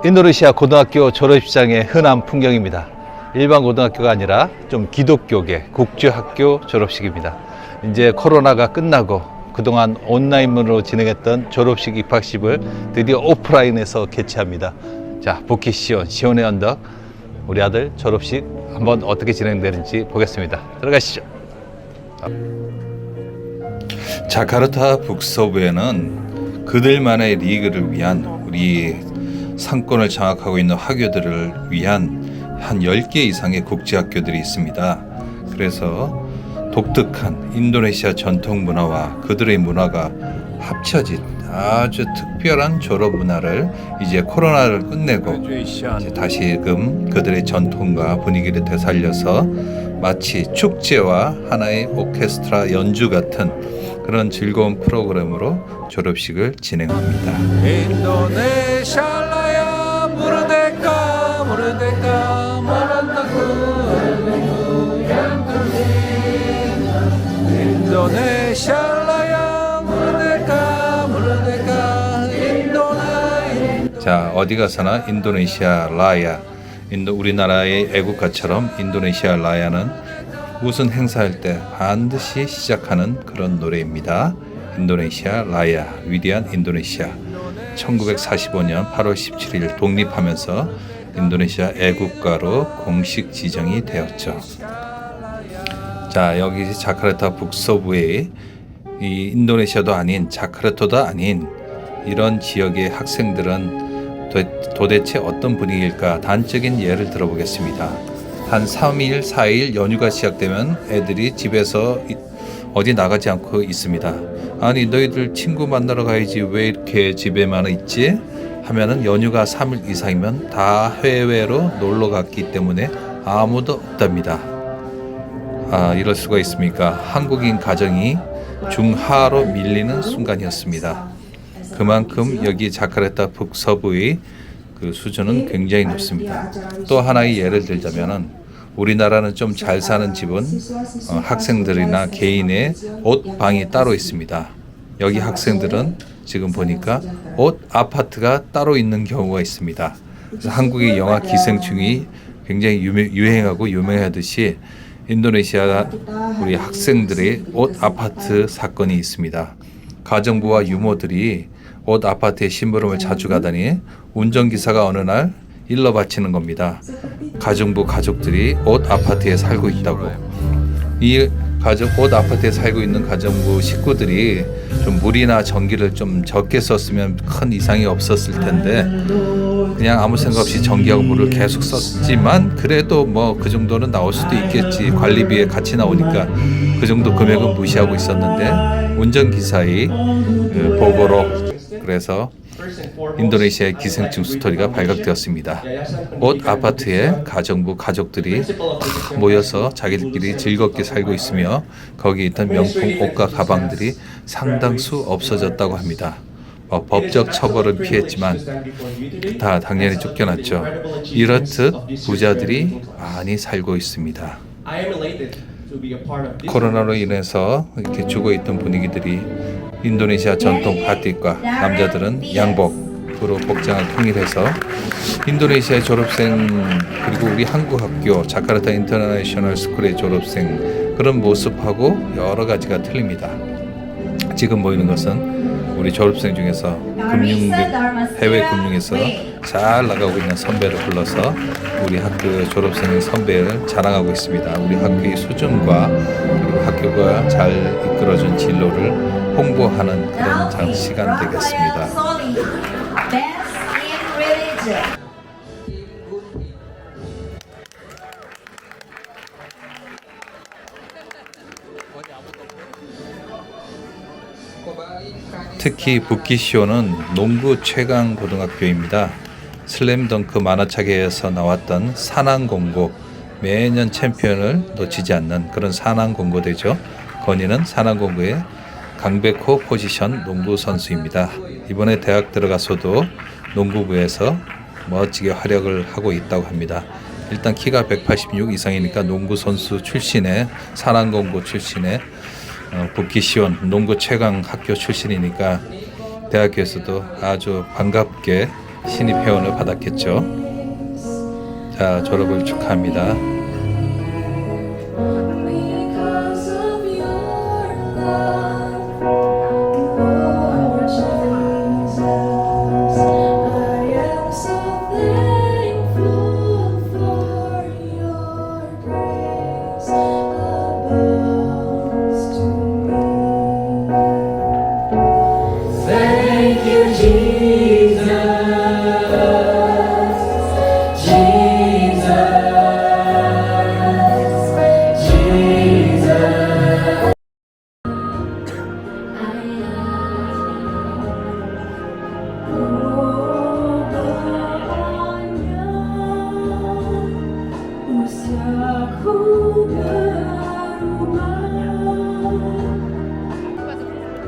인도네시아 고등학교 졸업식장의 흔한 풍경입니다. 일반 고등학교가 아니라 좀 기독교계 국제학교 졸업식입니다. 이제 코로나가 끝나고 그동안 온라인으로 진행했던 졸업식 입학식을 드디어 오프라인에서 개최합니다. 자, 부키시온 시온의 언덕 우리 아들 졸업식 한번 어떻게 진행되는지 보겠습니다. 들어가시죠. 자카르타 북서부에는 그들만의 리그를 위한 우리 상권을 장악하고 있는 학교들을 위한 한 10개 이상의 국제학교들이 있습니다. 그래서 독특한 인도네시아 전통 문화와 그들의 문화가 합쳐진 아주 특별한 졸업 문화를 이제 코로나를 끝내고 이제 다시금 그들의 전통과 분위기를 되살려서 마치 축제와 하나의 오케스트라 연주 같은 그런 즐거운 프로그램으로 졸업식을 진행합니다. 인도네시아라야 무르데카 무르데카 마란다쿠 인도네시아라야 무르데카 무르데카 인도네. 자, 어디 가서나 인도네시아 라야, 우리나라의 애국가처럼 인도네시아 라야는 무슨 행사할 때 반드시 시작하는 그런 노래입니다. 인도네시아 라야, 위대한 인도네시아. 1945년 8월 17일 독립하면서 인도네시아 애국가로 공식 지정이 되었죠. 자, 여기 자카르타 북서부의 이 인도네시아도 아닌 자카르타도 아닌 이런 지역의 학생들은 도대체 어떤 분위기일까? 단적인 예를 들어보겠습니다. 한 3일, 4일 연휴가 시작되면 애들이 집에서 어디 나가지 않고 있습니다. 아니, 너희들 친구 만나러 가야지 왜 이렇게 집에만 있지? 하면은 연휴가 3일 이상이면 다 해외로 놀러 갔기 때문에 아무도 없답니다. 아, 이럴 수가 있습니까? 한국인 가정이 중하로 밀리는 순간이었습니다. 그만큼 여기 자카르타 북서부의 그 수준은 굉장히 높습니다. 또 하나의 예를 들자면은 우리나라는 좀 잘 사는 집은 학생들이나 개인의 옷방이 따로 있습니다. 여기 학생들은 지금 보니까 옷 아파트가 따로 있는 경우가 있습니다. 그래서 한국의 영화 기생충이 굉장히 유행하고 유명하듯이 인도네시아 우리 학생들의 옷 아파트 사건이 있습니다. 가정부와 유모들이 옷 아파트에 심부름을 자주 가다니 운전기사가 어느 날 일러 바치는 겁니다. 가정부 가족들이 옷 아파트에 살고 있다고. 이 옷 아파트에 살고 있는 가정부 식구들이 좀 물이나 전기를 좀 적게 썼으면 큰 이상이 없었을 텐데 그냥 아무 생각 없이 전기하고 물을 계속 썼지만 그래도 뭐 그 정도는 나올 수도 있겠지. 관리비에 같이 나오니까 그 정도 금액은 무시하고 있었는데 운전기사의 보고로 그래서 인도네시아의 기생충 스토리가 발각되었습니다. 옷 아파트에 가정부 가족들이 모여서 자기들끼리 즐겁게 살고 있으며 거기에 있던 명품 옷과 가방들이 상당수 없어졌다고 합니다. 법적 처벌은 피했지만 다 당연히 쫓겨났죠. 이렇듯 부자들이 많이 살고 있습니다. 코로나로 인해서 이렇게 죽어있던 분위기들이 인도네시아 전통 바틱과 남자들은 양복으로 복장을 통일해서 인도네시아의 졸업생 그리고 우리 한국 학교 자카르타 인터내셔널 스쿨의 졸업생 그런 모습하고 여러 가지가 틀립니다. 지금 보이는 것은 우리 졸업생 중에서 해외 금융에서 잘 나가고 있는 선배를 불러서 우리 학교 졸업생의 선배를 자랑하고 있습니다. 우리 학교의 수준과 그리고 학교가 잘 이끌어준 진로를 홍보하는 그런 시간 되겠습니다. 특히 부키시오는 농구 최강 고등학교입니다. 슬램덩크 만화책에서 나왔던 산왕공고 매년 챔피언을 놓치지 않는 그런 산왕공고대죠. 건이는 산왕공고의 강백호 포지션 농구 선수입니다. 이번에 대학 들어가서도 농구부에서 멋지게 활약을 하고 있다고 합니다. 일단 키가 186 이상이니까 농구 선수 출신의 산왕공고 출신의 부키시온 농구 최강 학교 출신이니까 대학교에서도 아주 반갑게 신입 회원을 받았겠죠. 자, 졸업을 축하합니다. Because of your love, Lord Jesus, I am so thankful for your grace abounds to me. Thank you, Jesus.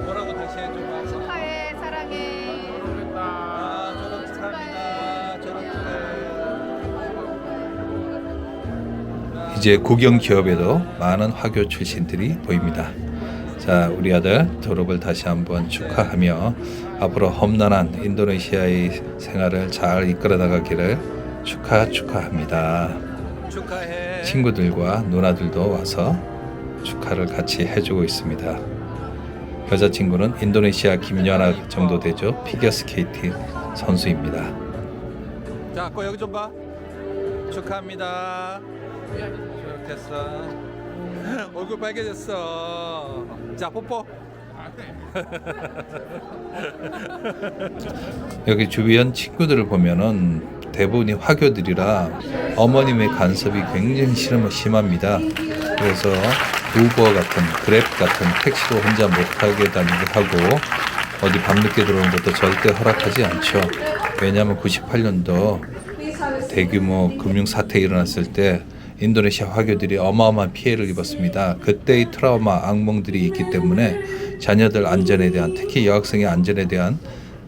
뭐라고 다시 해줘봐. 축하해 사랑해. 아, 졸업 축하합니다. 졸업 축하해. 이제 국영 기업에도 많은 화교 출신들이 보입니다. 자, 우리 아들 졸업을 다시 한번 축하하며 앞으로 험난한 인도네시아의 생활을 잘 이끌어 나가기를 축하합니다. 축하해. 친구들과 누나들도 와서 축하를 같이 해주고 있습니다. 여자친구는 인도네시아 김연아 정도 되죠. 피겨스케이팅 선수입니다. 자, 거 여기 좀 봐. 축하합니다. 됐어. 얼굴 빨개졌어. 자, 뽀뽀. 여기 주변 친구들을 보면은 대부분이 화교들이라 어머님의 간섭이 굉장히 심합니다. 그래서 우버 같은 그랩 같은 택시도 혼자 못 타게 다니게 하고 어디 밤늦게 들어오는 것도 절대 허락하지 않죠. 왜냐하면 98년도 대규모 금융 사태 일어났을 때 인도네시아 화교들이 어마어마한 피해를 입었습니다. 그때의 트라우마, 악몽들이 있기 때문에 자녀들 안전에 대한, 특히 여학생의 안전에 대한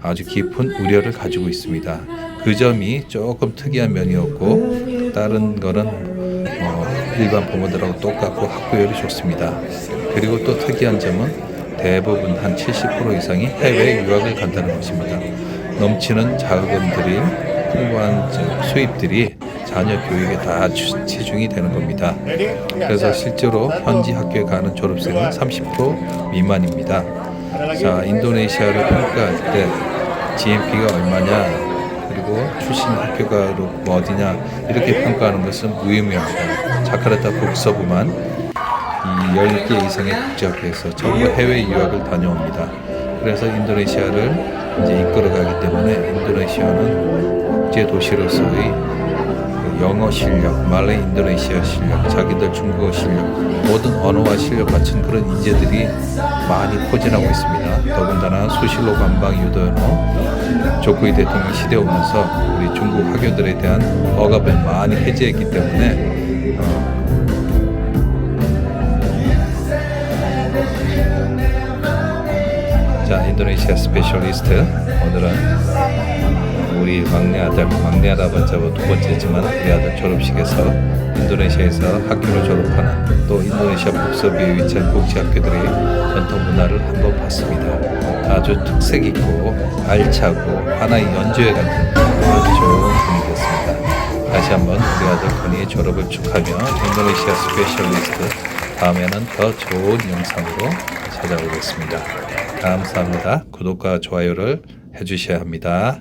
아주 깊은 우려를 가지고 있습니다. 그 점이 조금 특이한 면이었고 다른 거는 일반 부모들하고 똑같고 학구열이 좋습니다. 그리고 또 특이한 점은 대부분 한 70% 이상이 해외 유학을 간다는 것입니다. 넘치는 자금들이 풍부한 수입들이 자녀 교육에 다 치중이 되는 겁니다. 그래서 실제로 현지 학교에 가는 졸업생은 30% 미만입니다. 자, 인도네시아를 평가할 때 GNP가 얼마냐, 그리고 출신 학교가 어디냐, 이렇게 평가하는 것은 무의미합니다. 자카르타 북서부만 이 10개 이상의 국제학교에서 전부 해외 유학을 다녀옵니다. 그래서 인도네시아를 이제 이끌어가기 때문에 인도네시아는 국제 도시로서의 영어 실력, 말레이 인도네시아 실력, 자기들 중국어 실력, 모든 언어와 실력 갖춘 그런 인재들이 많이 포진하고 있습니다. 더군다나 수실로 관방 유도연호 조코이 대통령 시대 오면서 우리 중국 화교들에 대한 억압을 많이 해제했기 때문에 자, 인도네시아 스페셜리스트 오늘은 우리 막내 할아버지하고 두 번째지만 우리 아들 졸업식에서 인도네시아에서 학교를 졸업하는 또 인도네시아 북서부에 위치한 국제학교들의 전통 문화를 한번 봤습니다. 아주 특색 있고 알차고 하나의 연주회 같은 아주 좋은 분위기였습니다. 다시 한번 우리 아들 건이의 졸업을 축하하며 인도네시아 스페셜리스트 다음에는 더 좋은 영상으로 찾아오겠습니다. 감사합니다. 구독과 좋아요를 해주셔야 합니다.